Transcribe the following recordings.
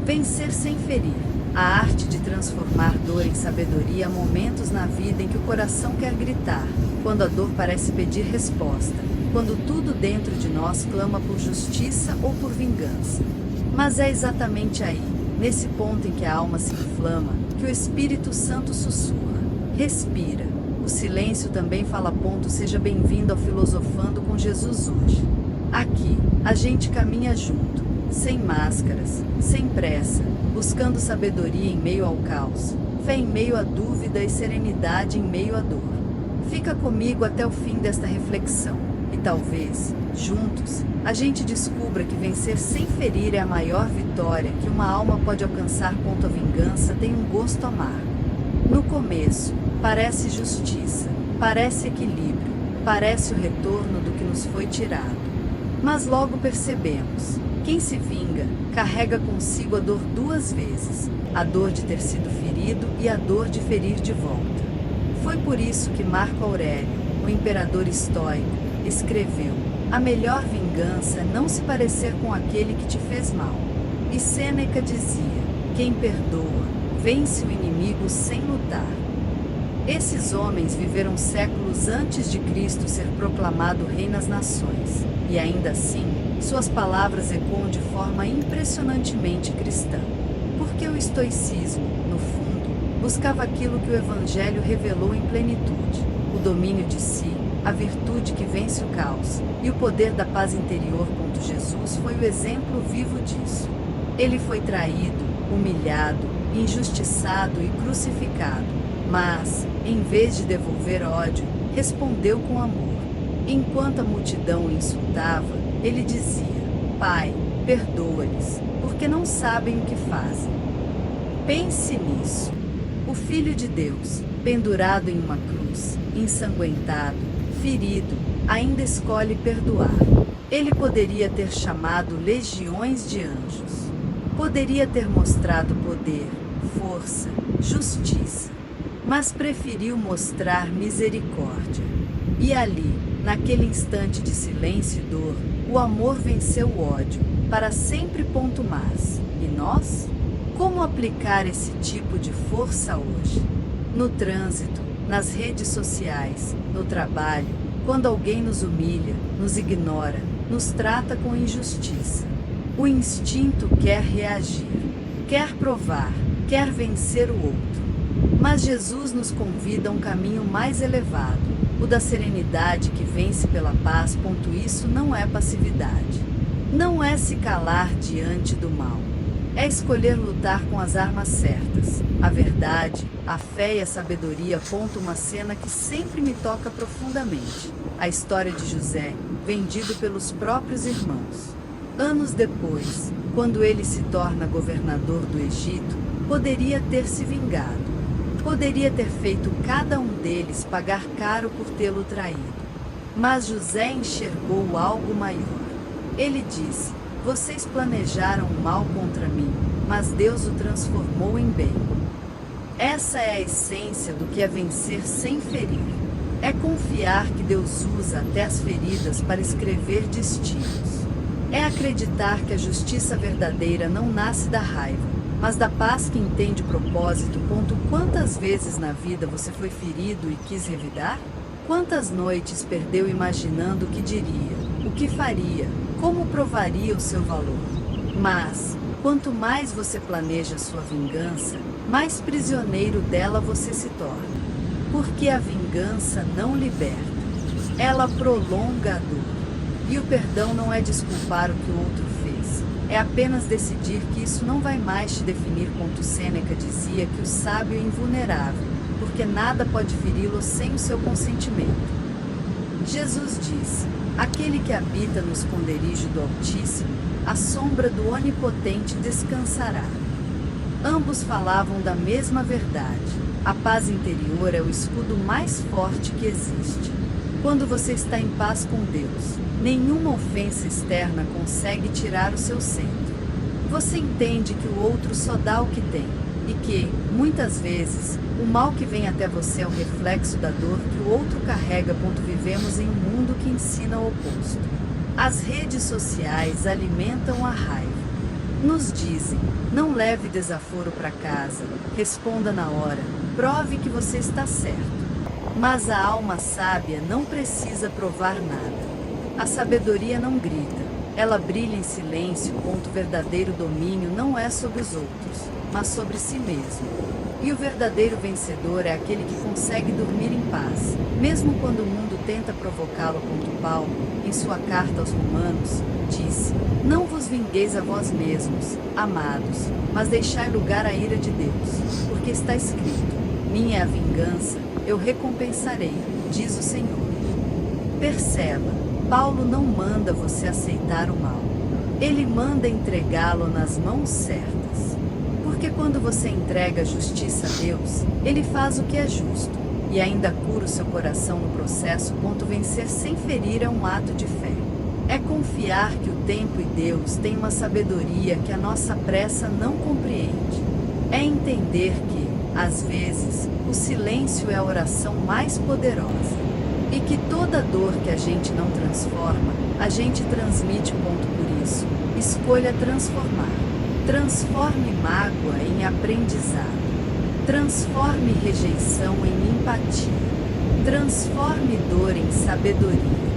Vencer sem ferir. A arte de transformar dor em sabedoria há momentos na vida em que o coração quer gritar, quando a dor parece pedir resposta, quando tudo dentro de nós clama por justiça ou por vingança. Mas é exatamente aí, nesse ponto em que a alma se inflama, que o Espírito Santo sussurra. Respira. O silêncio também fala. Seja bem-vindo ao Filosofando com Jesus hoje. Aqui, a gente caminha junto, sem máscaras, sem pressa, buscando sabedoria em meio ao caos, fé em meio à dúvida e serenidade em meio à dor. Fica comigo até o fim desta reflexão, e talvez, juntos, a gente descubra que vencer sem ferir é a maior vitória que uma alma pode alcançar. A vingança tem um gosto amargo. No começo, parece justiça, parece equilíbrio, parece o retorno do que nos foi tirado. Mas logo percebemos, quem se vinga, carrega consigo a dor duas vezes, a dor de ter sido ferido e a dor de ferir de volta. Foi por isso que Marco Aurélio, o imperador estoico, escreveu: a melhor vingança é não se parecer com aquele que te fez mal. E Sêneca dizia: quem perdoa, vence o inimigo sem lutar. Esses homens viveram séculos antes de Cristo ser proclamado rei nas nações, e ainda assim, suas palavras ecoam de forma impressionantemente cristã. Porque o estoicismo, no fundo, buscava aquilo que o Evangelho revelou em plenitude: o domínio de si, a virtude que vence o caos, e o poder da paz interior. Jesus foi o exemplo vivo disso. Ele foi traído, humilhado, injustiçado e crucificado, mas, em vez de devolver ódio, respondeu com amor. Enquanto a multidão o insultava, ele dizia: Pai, perdoa-lhes, porque não sabem o que fazem. Pense nisso. O Filho de Deus, pendurado em uma cruz, ensanguentado, ferido, ainda escolhe perdoar. Ele poderia ter chamado legiões de anjos. Poderia ter mostrado poder, força, justiça. Mas preferiu mostrar misericórdia. E ali, naquele instante de silêncio e dor, o amor venceu o ódio, para sempre. Mas, e nós? Como aplicar esse tipo de força hoje? No trânsito, nas redes sociais, no trabalho, quando alguém nos humilha, nos ignora, nos trata com injustiça. O instinto quer reagir, quer provar, quer vencer o outro. Mas Jesus nos convida a um caminho mais elevado, o da serenidade que vence pela paz. Isso não é passividade. Não é se calar diante do mal. É escolher lutar com as armas certas, a verdade, a fé e a sabedoria. Uma cena que sempre me toca profundamente: a história de José, vendido pelos próprios irmãos. Anos depois, quando ele se torna governador do Egito, poderia ter se vingado. Poderia ter feito cada um deles pagar caro por tê-lo traído. Mas José enxergou algo maior. Ele disse: vocês planejaram o mal contra mim, mas Deus o transformou em bem. Essa é a essência do que é vencer sem ferir. É confiar que Deus usa até as feridas para escrever destinos. É acreditar que a justiça verdadeira não nasce da raiva, mas da paz que entende propósito. Quantas vezes na vida você foi ferido e quis revidar? Quantas noites perdeu imaginando o que diria, o que faria, como provaria o seu valor? Mas, quanto mais você planeja sua vingança, mais prisioneiro dela você se torna. Porque a vingança não liberta, ela prolonga a dor. E o perdão não é desculpar o que o outro fez, é apenas decidir que isso não vai mais te definir. Sêneca dizia que o sábio é invulnerável, porque nada pode feri-lo sem o seu consentimento. Jesus disse: aquele que habita no esconderijo do Altíssimo, à sombra do Onipotente descansará. Ambos falavam da mesma verdade. A paz interior é o escudo mais forte que existe. Quando você está em paz com Deus, nenhuma ofensa externa consegue tirar o seu centro. Você entende que o outro só dá o que tem, e que, muitas vezes, o mal que vem até você é o reflexo da dor que o outro carrega. Vivemos em um mundo que ensina o oposto. As redes sociais alimentam a raiva. Nos dizem: não leve desaforo para casa, responda na hora, prove que você está certo. Mas a alma sábia não precisa provar nada. A sabedoria não grita, ela brilha em silêncio. O verdadeiro domínio não é sobre os outros, mas sobre si mesmo. E o verdadeiro vencedor é aquele que consegue dormir em paz, mesmo quando o mundo tenta provocá-lo. Paulo, em sua carta aos Romanos, disse: não vos vingueis a vós mesmos, amados, mas deixai lugar à ira de Deus, porque está escrito: minha é a vingança, eu recompensarei, diz o Senhor. Perceba, Paulo não manda você aceitar o mal. Ele manda entregá-lo nas mãos certas. Porque quando você entrega a justiça a Deus, Ele faz o que é justo, e ainda cura o seu coração no processo. Vencer sem ferir é um ato de fé. É confiar que o tempo e Deus têm uma sabedoria que a nossa pressa não compreende. É entender que, às vezes, o silêncio é a oração mais poderosa. E que toda dor que a gente não transforma, a gente transmite. Por isso, escolha transformar. Transforme mágoa em aprendizado. Transforme rejeição em empatia. Transforme dor em sabedoria.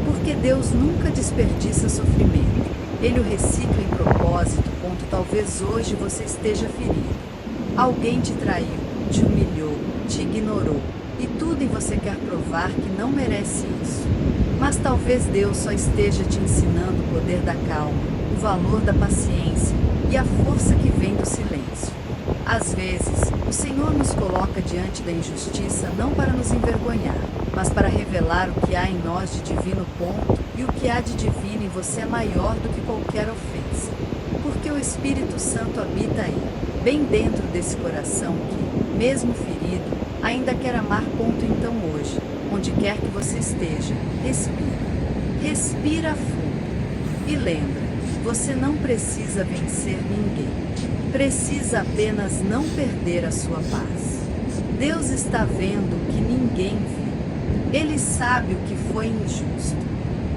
Porque Deus nunca desperdiça sofrimento. Ele o recicla em propósito. Talvez hoje você esteja ferido. Alguém te traiu, te humilhou, te ignorou. E tudo em você quer provar que não merece isso. Mas talvez Deus só esteja te ensinando o poder da calma, o valor da paciência e a força que vem do silêncio. Às vezes, o Senhor nos coloca diante da injustiça não para nos envergonhar, mas para revelar o que há em nós de divino. E o que há de divino em você é maior do que qualquer ofensa. Porque o Espírito Santo habita aí, bem dentro desse coração que, mesmo ferido, ainda quer amar. Então hoje, onde quer que você esteja, respira. Respira fundo. E lembra, você não precisa vencer ninguém. Precisa apenas não perder a sua paz. Deus está vendo o que ninguém viu. Ele sabe o que foi injusto.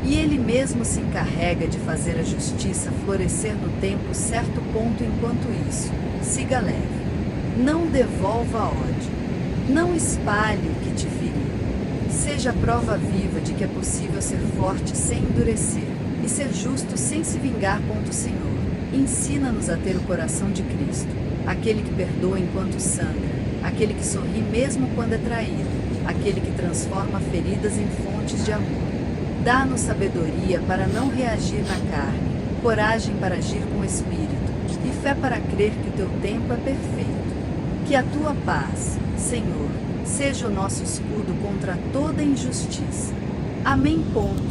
E Ele mesmo se encarrega de fazer a justiça florescer no tempo certo. Enquanto isso, siga leve. Não devolva ódio. Não espalhe o que te feriu. Seja a prova viva de que é possível ser forte sem endurecer, e ser justo sem se vingar. Senhor, ensina-nos a ter o coração de Cristo, aquele que perdoa enquanto sangra, aquele que sorri mesmo quando é traído, aquele que transforma feridas em fontes de amor. Dá-nos sabedoria para não reagir na carne, coragem para agir com o Espírito, e fé para crer que o teu tempo é perfeito. Que a tua paz, Senhor, seja o nosso escudo contra toda injustiça. Amém.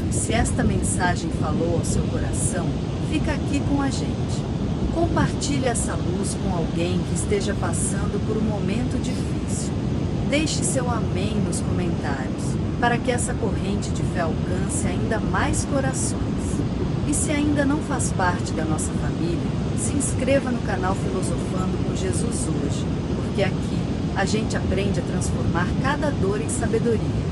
E se esta mensagem falou ao seu coração, fica aqui com a gente. Compartilhe essa luz com alguém que esteja passando por um momento difícil. Deixe seu amém nos comentários, para que essa corrente de fé alcance ainda mais corações. E se ainda não faz parte da nossa família, se inscreva no canal Filosofando com Jesus hoje, porque aqui a gente aprende a transformar cada dor em sabedoria.